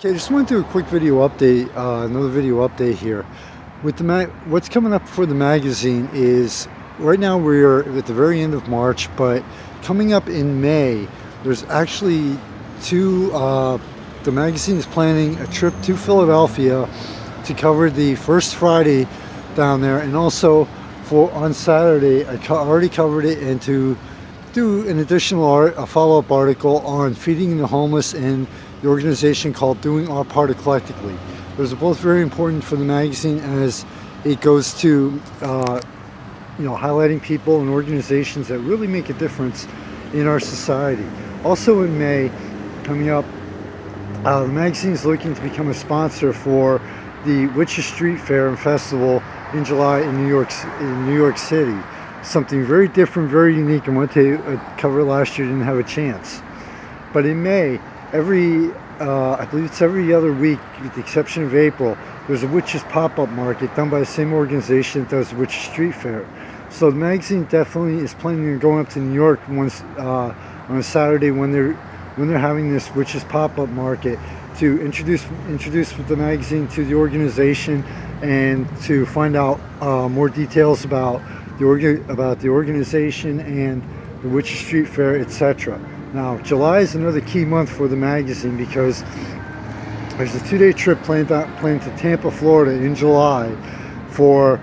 Okay, just want to do a quick video update, another video update here. With the what's coming up for the magazine is, right now we're at the very end of March, but coming up in May, there's actually the magazine is planning a trip to Philadelphia to cover the first Friday down there, and also on Saturday, I already covered it, and to do an additional a follow-up article on feeding the homeless and the organization called Doing Our Part Eclectically. Those are both very important for the magazine, as it goes to highlighting people and organizations that really make a difference in our society. Also in May, coming up, the magazine is looking to become a sponsor for the Witches Street Fair and Festival in July in New York City. Something very different, very unique, and wanted to cover last year, didn't have a chance. But in May, I believe it's every other week, with the exception of April, there's a Witches pop-up market done by the same organization that does the Witches Street Fair. So the magazine definitely is planning on going up to New York once on a Saturday when they're having this Witches pop-up market, to introduce the magazine to the organization and to find out more details about the organization and the Witches Street Fair, etc. Now, July is another key month for the magazine, because there's a 2-day trip planned to Tampa, Florida in July for,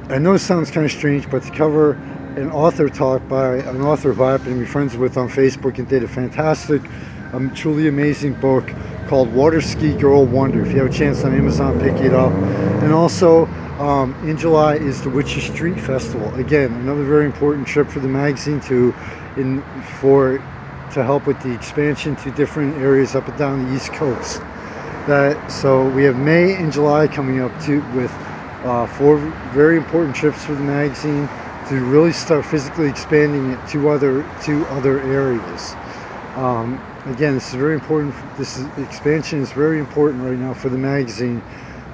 I know it sounds kind of strange, but to cover an author talk by an author who I happen to be friends with on Facebook, and did a fantastic, truly amazing book called Water Ski Girl Wonder. If you have a chance on Amazon, pick it up. And also in July is the Witches Street Festival. Again, another very important trip for the magazine to help with the expansion to different areas up and down the East Coast. So we have May and July coming up with 4 very important trips for the magazine to really start physically expanding it to other areas. Again, this is very important. Expansion is very important right now for the magazine,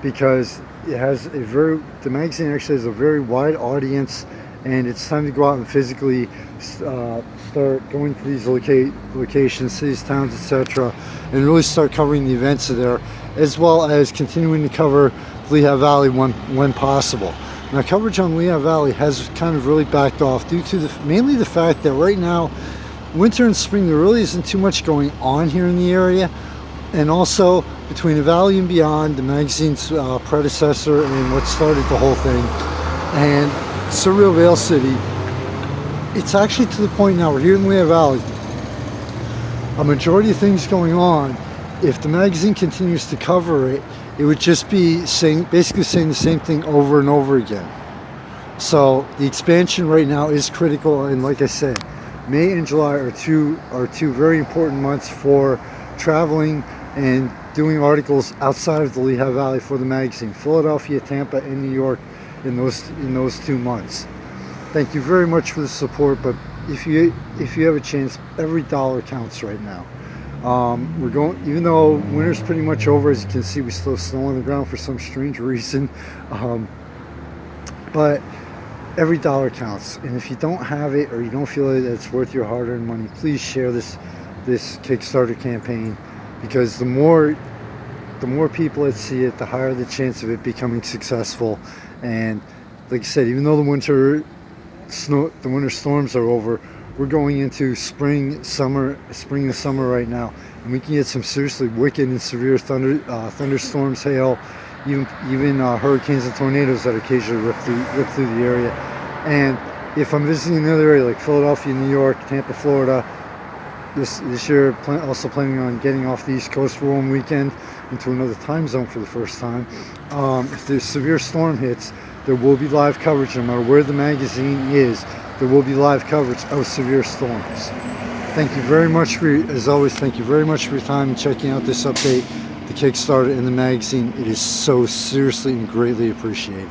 because the magazine actually has a very wide audience, and it's time to go out and physically start going to these locations, cities, towns, etc., and really start covering the events there, as well as continuing to cover Lehigh Valley when possible. Now, coverage on Lehigh Valley has kind of really backed off due to mainly the fact that right now, winter and spring, there really isn't too much going on here in the area. And also, between the Valley and Beyond, the magazine's predecessor and what started the whole thing, and Surreal Vale City, it's actually to the point now, we're here in Lehigh Valley, a majority of things going on. If the magazine continues to cover it, it would just be basically saying the same thing over and over again. So the expansion right now is critical, and like I said, May and July are two very important months for traveling and doing articles outside of the Lehigh Valley for the magazine. Philadelphia, Tampa, and New York in those 2 months. Thank you very much for the support, but if you have a chance, every dollar counts right now. Even though winter's pretty much over, as you can see, we still have snow on the ground for some strange reason. But every dollar counts, and if you don't have it, or you don't feel that it's worth your hard-earned money, please share this Kickstarter campaign, because the more people that see it, the higher the chance of it becoming successful. And like I said, even though the winter storms are over, we're going into spring and summer right now, and we can get some seriously wicked and severe thunderstorms, hail, even hurricanes and tornadoes that occasionally rip through the area. And if I'm visiting another area like Philadelphia, New York, Tampa, Florida, this year also planning on getting off the East Coast for one weekend into another time zone for the first time. If the severe storm hits, there will be live coverage. No matter where the magazine is, there will be live coverage of severe storms. Thank you very much as always, thank you very much for your time and checking out this update, the Kickstarter and the magazine. It is so seriously and greatly appreciated.